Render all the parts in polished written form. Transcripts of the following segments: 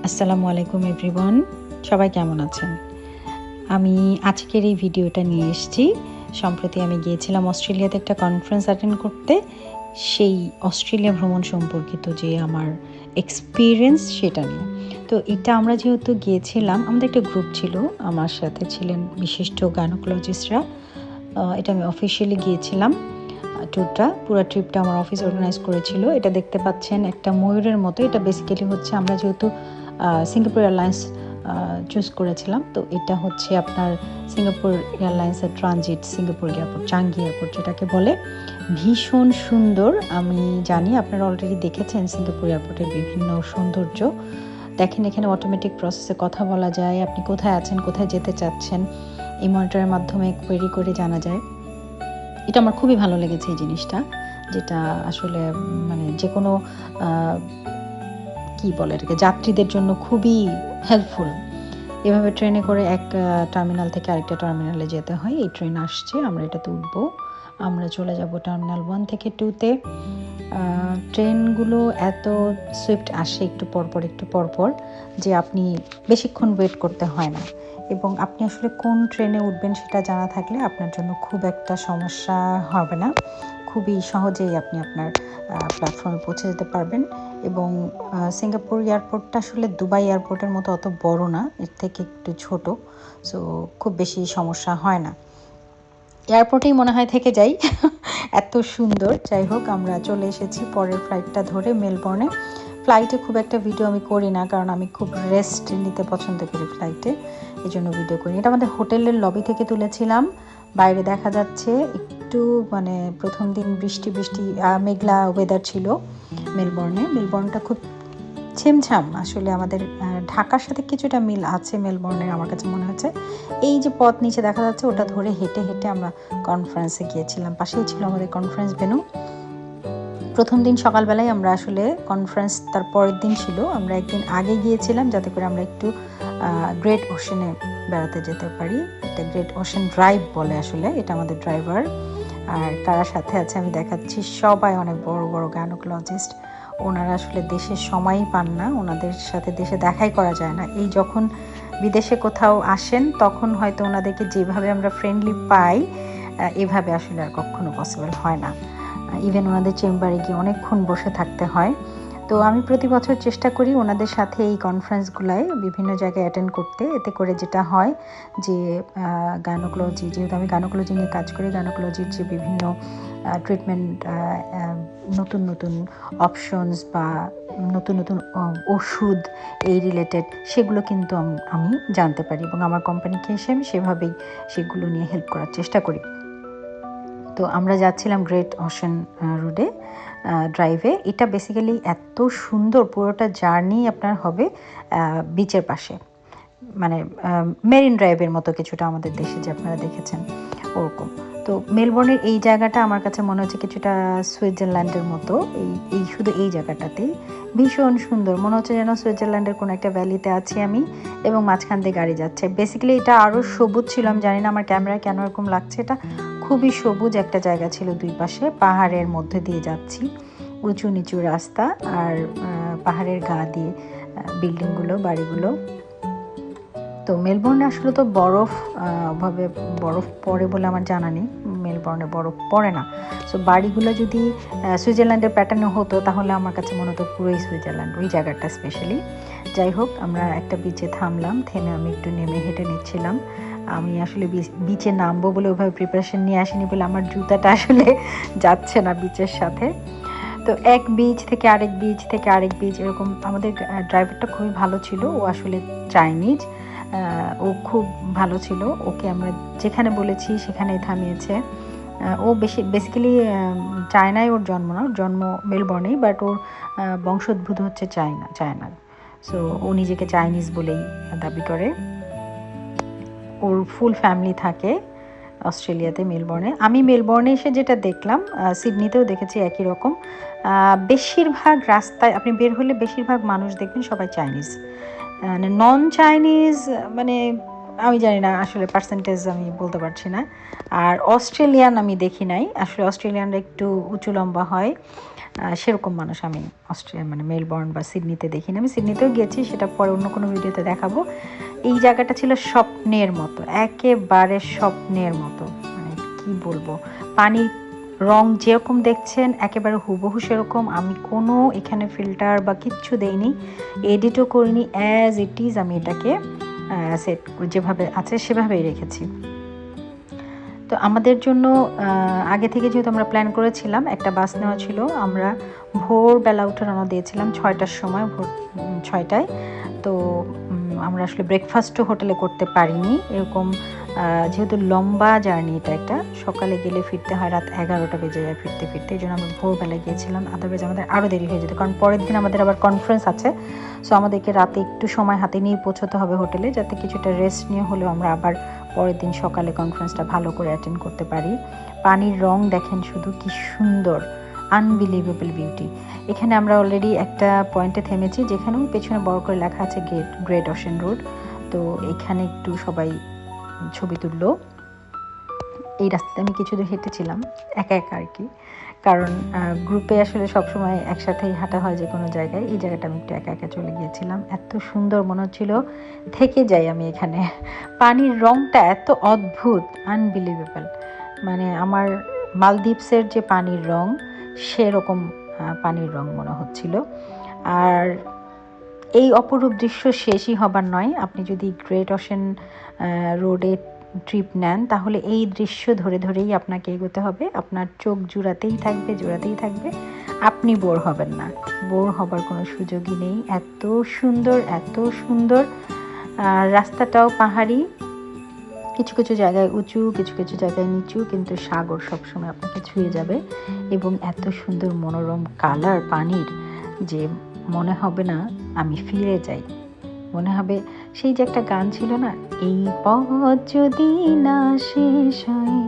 আসসালামু আলাইকুম এভরিওয়ান, সবাই কেমন আছেন? আমি আজকের এই ভিডিওটা নিয়ে এসেছি। সম্প্রতি আমি গিয়েছিলাম অস্ট্রেলিয়াতে একটা কনফারেন্স অ্যাটেন্ড করতে। সেই অস্ট্রেলিয়া ভ্রমণ সম্পর্কিত যে আমার এক্সপিরিয়েন্স সেটা নিয়ে। তো এটা আমরা যেহেতু গিয়েছিলাম, আমাদের একটা গ্রুপ ছিল, আমার সাথে ছিলেন বিশিষ্ট গাইনোকোলজিস্টরা। এটা আমি অফিসিয়ালি গিয়েছিলাম। পুরো ট্রিপটা আমার অফিস অর্গানাইজ করেছিল। এটা দেখতে পাচ্ছেন একটা ময়ূরের মতো। এটা বেসিক্যালি হচ্ছে আমরা যেহেতু সিঙ্গাপুর এয়ারলাইন্স চুজ করেছিলাম, তো এটা হচ্ছে আপনার সিঙ্গাপুর এয়ারলাইন্সের transit Singapore airport, Changi airport যেটাকে বলে। ভীষণ সুন্দর। আমি জানি আপনারা অলরেডি দেখেছেন সিঙ্গাপুর এয়ারপোর্টের বিভিন্ন সৌন্দর্য। দেখেন এখানে অটোমেটিক প্রসেসে কথা বলা যায়, আপনি কোথায় আছেন, কোথায় যেতে চাচ্ছেন এই মনিটরের মাধ্যমে কোয়েরি করে জানা যায়। এটা আমার খুবই ভালো লেগেছে এই জিনিসটা, যেটা আসলে মানে যে কোনো কি বলে এটাকে, যাত্রীদের জন্য খুবই হেল্পফুল। এভাবে ট্রেনে করে এক টার্মিনাল থেকে আরেকটা টার্মিনালে যেতে হয়। এই ট্রেন আসছে, আমরা এটাতে উঠবো, আমরা চলে যাব টার্মিনাল 1 থেকে 2-তে। ট্রেনগুলো এত সুইফট আসে একটু পরপর যে আপনি বেশিক্ষণ ওয়েট করতে হয় না, এবং আপনি আসলে কোন ট্রেনে উঠবেন সেটা জানা থাকলে আপনার জন্য খুব একটা সমস্যা হবে না। খুবই সহজেই আপনি আপনার প্ল্যাটফর্মে পৌঁছে যেতে পারবেন। এবং সিঙ্গাপুর এয়ারপোর্টটা আসলে দুবাই এয়ারপোর্টের মতো অত বড় না, এর থেকে একটু ছোট। সো খুব বেশি সমস্যা হয় না, এয়ারপোর্টেই মনে হয় থেকে যাই এত সুন্দর। যাই হোক, আমরা চলে এসেছি পরের ফ্লাইটটা ধরে মেলবোর্নে। ফ্লাইটে খুব একটা ভিডিও আমি করি না, কারণ আমি খুব রেস্ট নিতে পছন্দ করি ফ্লাইটে, এই জন্য ভিডিও করি। এটা আমাদের হোটেলের লবি থেকে তুলেছিলাম। বাইরে দেখা যাচ্ছে একটু মানে প্রথম দিন বৃষ্টি মেঘলা ওয়েদার ছিল মেলবোর্নটা খুব ছিমছাম। আসলে আমাদের ঢাকার সাথে কিছুটা মিল আছে মেলবোর্নের, আমার কাছে মনে হচ্ছে। এই যে পথ নিচে দেখা যাচ্ছে, ওটা ধরে হেঁটে আমরা কনফারেন্সে গিয়েছিলাম। পাশেই ছিল আমাদের কনফারেন্স ভেন্যু। প্রথম দিন সকালবেলায় আমরা আসলে কনফারেন্স তার পরের দিন ছিল, আমরা একদিন আগে গিয়েছিলাম যাতে করে আমরা একটু গ্রেট ওশেনে বেড়াতে যেতে পারি। এটা গ্রেট ওশেন ড্রাইভ বলে আসলে, এটা আমাদের ড্রাইভার। আর কারা সাথে আছে আমি দেখাচ্ছি, সবাই অনেক বড় বড় গাইনোকোলজিস্ট। ওনারা আসলে দেশে সময়ই পান না, ওনাদের সাথে দেশে দেখাই করা যায় না। এই যখন বিদেশে কোথাও আসেন তখন হয়তো ওনাদেরকে যেভাবে আমরা ফ্রেন্ডলি পাই, এভাবে আসলে আর কখনো পসিবল হয় না। ইভেন ওনাদের চেম্বারে গিয়ে অনেকক্ষণ বসে থাকতে হয়। তো আমি প্রতি বছর চেষ্টা করি ওনাদের সাথে এই কনফারেন্সগুলোয় বিভিন্ন জায়গায় অ্যাটেন্ড করতে। এতে করে যেটা হয় যে গাইনোকোলজি, যেহেতু আমি গাইনোকোলজি নিয়ে কাজ করি, গাইনোকোলজির যে বিভিন্ন ট্রিটমেন্ট, নতুন নতুন অপশনস বা নতুন নতুন ওষুধ এই রিলেটেড, সেগুলো কিন্তু আমি জানতে পারি, এবং আমার কোম্পানিকে এসে আমি সেভাবেই সেগুলো নিয়ে হেল্প করার চেষ্টা করি। তো আমরা যাচ্ছিলাম গ্রেট ওশেন রোডে ড্রাইভে। এটা বেসিক্যালি এত সুন্দর, পুরোটা জার্নি আপনার হবে বিচের পাশে, মানে মেরিন ড্রাইভের মতো কিছুটা, আমাদের দেশে যে আপনারা দেখেছেন ওরকম। তো মেলবোর্নের এই জায়গাটা আমার কাছে মনে হচ্ছে কিছুটা সুইজারল্যান্ডের মতো। এই শুধু এই জায়গাটাতেই ভীষণ সুন্দর মনে হচ্ছে, যেন সুইজারল্যান্ডের কোনো একটা ভ্যালিতে আছি আমি, এবং মাঝখান দিয়ে গাড়ি যাচ্ছে। বেসিক্যালি এটা আরও সবুজ ছিল, আমি জানি না আমার ক্যামেরায় কেন এরকম লাগছে। এটা খুবই সবুজ একটা জায়গা ছিল, দুই পাশে পাহাড়ের মধ্যে দিয়ে যাচ্ছি, উঁচু নিচু রাস্তা, আর পাহাড়ের গা দিয়ে বিল্ডিংগুলো, বাড়িগুলো। তো মেলবোর্নে আসলে তো ওভাবে বরফ পড়ে বলে আমার জানা নেই, মেলবোর্নে বরফ পড়ে না। সো বাড়িগুলো যদি সুইজারল্যান্ডের প্যাটার্নে হতো তাহলে আমার কাছে মনে হতো পুরোই সুইজারল্যান্ড, ওই জায়গাটা স্পেশালি। যাই হোক, আমরা একটা বিচে থামলাম, থেমে আমি একটু নেমে হেঁটে নিচ্ছিলাম। আমি আসলে বিচে নামবো বলে ওইভাবে প্রিপারেশন নিয়ে আসিনি বলে আমার জুতাটা আসলে যাচ্ছে না বিচের সাথে। তো এক বিচ থেকে আরেক বিচ এরকম। আমাদের ড্রাইভারটা খুবই ভালো ছিল, ও আসলে চাইনিজ। ও খুব ভালো ছিল, ওকে আমরা যেখানে বলেছি সেখানেই থামিয়েছে। ও বেসিক্যালি চায়নায় ওর জন্ম না, ওর জন্ম মেলবোর্নেই, বাট ওর বংশোদ্ভূত হচ্ছে চায়না। সো ও নিজেকে চাইনিজ বলেই দাবি করে। ওর ফুল ফ্যামিলি থাকে অস্ট্রেলিয়াতে, মেলবোর্নে। আমি মেলবোর্নে এসে যেটা দেখলাম, সিডনিতেও দেখেছি একই রকম। বেশিরভাগ রাস্তায় আপনি বের হলে বেশিরভাগ মানুষ দেখবেন সবাই চাইনিজ, মানে নন চাইনিজ, মানে আমি জানি না আসলে পার্সেন্টেজ আমি বলতে পারছি না। আর অস্ট্রেলিয়ান আমি দেখি নাই, আসলে অস্ট্রেলিয়ানরা একটু উঁচু লম্বা হয়, সেরকম মানুষ আমি অস্ট্রেলিয়া মানে মেলবোর্ন বা সিডনিতে দেখিনি। আমি সিডনিতেও গেছি, সেটা পরে অন্য কোনো ভিডিওতে দেখাবো। এই জায়গাটা ছিল স্বপ্নের মতো, একেবারে স্বপ্নের মতো, মানে কি বলবো, পানির রং যেরকম দেখছেন একেবারে হুবহু সেরকম। আমি কোনো এখানে ফিল্টার বা কিচ্ছু দেইনি, এডিটও করিনি, অ্যাজ ইট ইজ আমি এটাকে সেট যেভাবে আছে সেভাবেই রেখেছি। তো আমাদের জন্য আগে থেকে যেহেতু আমরা প্ল্যান করেছিলাম, একটা বাস নেওয়া ছিল, আমরা ভোরবেলা উঠে রওনা দিয়েছিলাম 6টার সময়, ভোর 6টায়। তো আমরা আসলে ব্রেকফাস্টও হোটেলে করতে পারিনি, এরকম যেহেতু লম্বা জার্নি, এটা একটা সকালে গেলে ফিরতে হয় রাত 11টা বেজে যায় ফিরতে ফিরতে, এই জন্য আমরা ভোরবেলায় গিয়েছিলাম, আদারওয়াইজ আমাদের আরও দেরি হয়ে যেত, কারণ পরের দিন আমাদের আবার কনফারেন্স আছে। সো আমাদেরকে রাতে একটু সময় হাতে নিয়ে পৌঁছতে হবে হোটেলে, যাতে কিছুটা রেস্ট নিয়ে হলেও আমরা আবার পরের দিন সকালে কনফারেন্সটা ভালো করে অ্যাটেন্ড করতে পারি। পানির রং দেখেন শুধু কি সুন্দর, আনবিলিভেবল বিউটি। এখানে আমরা অলরেডি একটা পয়েন্টে থেমেছি, যেখানেও পেছনে বড় করে লেখা আছে গ্রেট ওশেন রোড। তো এখানে একটু সবাই ছবি তুললো। এই রাস্তাতে আমি কিছু দূর হেঁটেছিলাম একা একা আর কি, কারণ গ্রুপে আসলে সবসময় একসাথেই হাঁটা হয় যে কোনো জায়গায়। এই জায়গাটা আমি একটু একা একা চলে গিয়েছিলাম, এত সুন্দর মনে হচ্ছিল থেকে যাই আমি এখানে। পানির রংটা এত অদ্ভুত, আনবিলিভেবল, মানে আমার মালদ্বীপসের যে পানির রং সেরকম পানির রং মনে হচ্ছিল। আর এই অপরূপ দৃশ্য শেষই হবার নয়, আপনি যদি গ্রেট ওশেন রোডে ট্রিপ নেন তাহলে এই দৃশ্য ধরে ধরেই আপনাকে এগোতে হবে, আপনার চোখ জোড়াতেই থাকবে জোড়াতেই থাকবে, আপনি বোর হবেন না, বোর হবার কোনো সুযোগই নেই, এত সুন্দর এত সুন্দর। রাস্তাটাও পাহাড়ি, কিছু কিছু জায়গায় উঁচু, কিছু কিছু জায়গায় নিচু, কিন্তু সাগর সবসময় আপনাকে ছুঁয়ে যাবে, এবং এত সুন্দর মনোরম কালার পানির যে মনে হবে না আমি ফিরে যাই, মনে হবে সেই যে একটা গান ছিল না, এই পথ যদি না শেষ হয়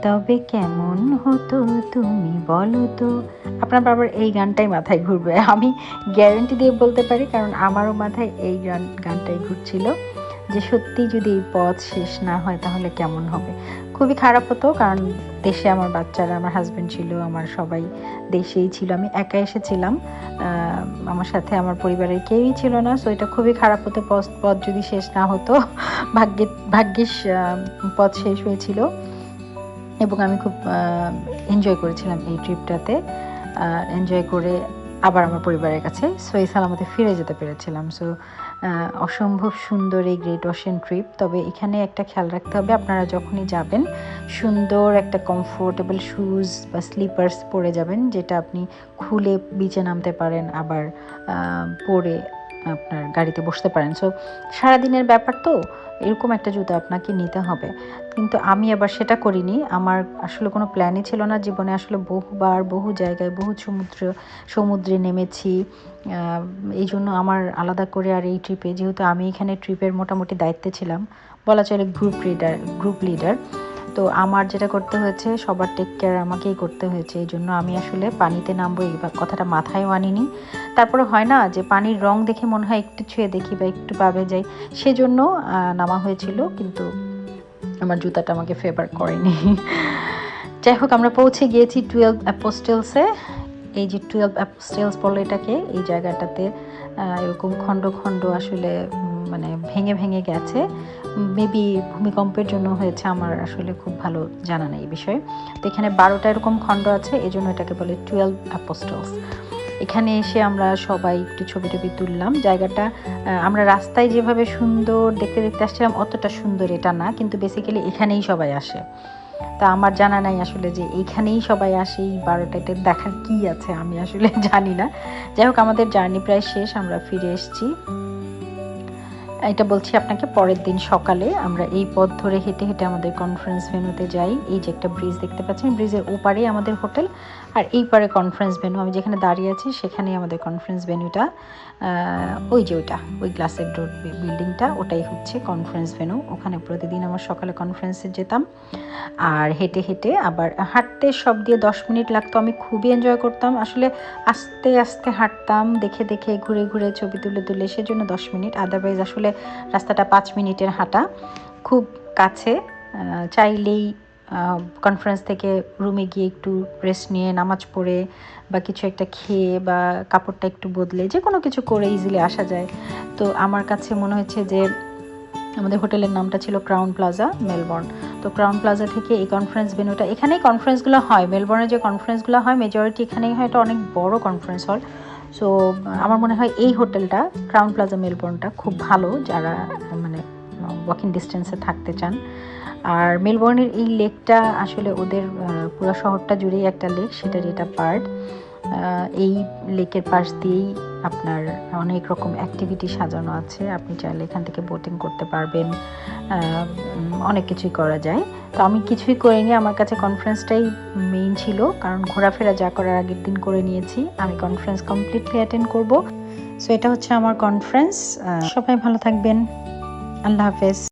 তবে কেমন হতো তুমি বলো তো। আপনার বাবার এই গানটাই মাথায় ঘুরবে, আমি গ্যারেন্টি দিয়ে বলতে পারি, কারণ আমারও মাথায় এই গানটাই ঘুরছিল, যে সত্যি যদি এই পথ শেষ না হয় তাহলে কেমন হবে। খুবই খারাপ হতো, কারণ দেশে আমার বাচ্চারা, আমার হাজব্যান্ড ছিল, আমার সবাই দেশেই ছিল, আমি একা এসেছিলাম, আমার সাথে আমার পরিবারের কেউই ছিল না। সো এটা খুবই খারাপ হতো পথ যদি শেষ না হতো। ভাগ্যিস পথ শেষ হয়েছিল, এবং আমি খুব এনজয় করেছিলাম এই ট্রিপটাতে। এনজয় করে আবার আমার পরিবারের কাছে সহি সালামতে ফিরে যেতে পেরেছিলাম। সো অসম্ভব সুন্দর এই গ্রেট ওশেন ট্রিপ। তবে এখানে একটা খেয়াল রাখতে হবে, আপনারা যখনই যাবেন সুন্দর একটা কমফোর্টেবল শুজ বা স্লিপার্স পরে যাবেন, যেটা আপনি খুলে বিচে নামতে পারেন, আবার পরে আপনার গাড়িতে বসতে পারেন। সো সারাদিনের ব্যাপার তো, এরকম একটা জুতো আপনাকে নিতে হবে। কিন্তু আমি আবার সেটা করিনি, আমার আসলে কোনো প্ল্যানই ছিল না জীবনে। আসলে বহুবার বহু জায়গায় বহু সমুদ্রে নেমেছি, এই জন্য আমার আলাদা করে আর এই ট্রিপে, যেহেতু আমি এখানে ট্রিপের মোটামুটি দায়িত্বে ছিলাম, বলা চলে গ্রুপ লিডার, তো আমার যেটা করতে হয়েছে সবার টেক কেয়ার আমাকেই করতে হয়েছে, এই জন্য আমি আসলে পানিতে নামবো এই কথাটা মাথায়ও আনিনি। তারপরে হয় না যে পানির রং দেখে মনে হয় একটু ছুঁয়ে দেখি বা একটু পাবে যাই, সেজন্য নামা হয়েছিল, কিন্তু আমার জুতাটা আমাকে ফেভার করেনি। যাই হোক, আমরা পৌঁছে গিয়েছি 12 অ্যাপোস্টেলসে। এই যে 12 অ্যাপোস্টেলস বলে এটাকে, এই জায়গাটাতে এরকম খণ্ড খণ্ড আসলে মানে ভেঙে ভেঙে গেছে, মেবি ভূমিকম্পের জন্য হয়েছে, আমার আসলে খুব ভালো জানা নেই এই বিষয়ে। তো এখানে 12টা এরকম খণ্ড আছে, এই জন্য এটাকে বলে 12 অ্যাপোস্টেলস। এখানে এসে আমরা সবাই একটু ছবি টবি তুললাম। জায়গাটা আমরা রাস্তায় যেভাবে সুন্দর দেখতে দেখতে আসছিলাম অতটা সুন্দর এটা না, কিন্তু বেসিক্যালি এখানেই সবাই আসে। তা আমার জানা নাই আসলে যে এইখানেই সবাই আসে, এই 12টাতে দেখার কি আছে আমি আসলে জানি না। যাই হোক, আমাদের জার্নি প্রায় শেষ, আমরা ফিরে এসেছি। এটা বলছি আপনাকে, পরের দিন সকালে আমরা এই পথ ধরে হেঁটে হেঁটে আমাদের কনফারেন্স ভেন্যুতে যাই। এই যে একটা ব্রিজ দেখতে পাচ্ছেন, ব্রিজের ওপারেই আমাদের হোটেল, আর এই পারে কনফারেন্স ভেন্যু। আমি যেখানে দাঁড়িয়ে আছি সেখানেই আমাদের কনফারেন্স ভেন্যুটা, ওই যে ওই গ্লাসের ডোর বিল্ডিংটা, ওটাই হচ্ছে কনফারেন্স ভেন্যু। ওখানে প্রতিদিন আমার সকালে কনফারেন্সে যেতাম, আর হেঁটে হেঁটে আবার হাঁটতে সব দিয়ে 10 মিনিট লাগতো। আমি খুবই এনজয় করতাম আসলে, আস্তে আস্তে হাঁটতাম, দেখে দেখে ঘুরে ঘুরে ছবি তুলে তুলে, সেজন্য 10 মিনিট। আদারওয়াইজ আসলে রাস্তাটা 5 মিনিটের হাঁটা, খুব কাছে, চাইলেই কনফারেন্স থেকে রুমে গিয়ে একটু রেস্ট নিয়ে নামাজ পড়ে বা কিছু একটা খেয়ে বা কাপড়টা একটু বদলে যে কোনো কিছু করে ইজিলি আসা যায়। তো আমার কাছে মনে হচ্ছে যে আমাদের হোটেলের নামটা ছিল ক্রাউন প্লাজা মেলবোর্ন। তো ক্রাউন প্লাজা থেকে এই কনফারেন্স ভেন্যুটা, এখানেই কনফারেন্সগুলো হয়, মেলবোর্নে যে কনফারেন্সগুলো হয় মেজরিটি এখানেই হয়, এটা অনেক বড় কনফারেন্স হল। সো আমার মনে হয় এই হোটেলটা ক্রাউন প্লাজা মেলবোর্নটা খুব ভালো যারা মানে ওয়াকিং ডিস্টেন্সে থাকতে চান। আর মেলবোর্নের এই লেকটা আসলে ওদের পুরো শহরটা জুড়েই একটা লেক, সেটার এটা পার্ট। এই লেকের পাশ দিয়েই আপনার অনেক রকম অ্যাক্টিভিটি সাজানো আছে, আপনি চাইলে এখান থেকে বোটিং করতে পারবেন, অনেক কিছুই করা যায়। তো আমি কিছুই করিনি, আমার কাছে কনফারেন্সটাই মেইন ছিল, কারণ ঘোরাফেরা যা করার আগের দিন করে নিয়েছি, আমি কনফারেন্স কমপ্লিটলি অ্যাটেন্ড করব। সো এটা হচ্ছে আমার কনফারেন্স। সবাই ভালো থাকবেন, আল্লাহ হাফেজ।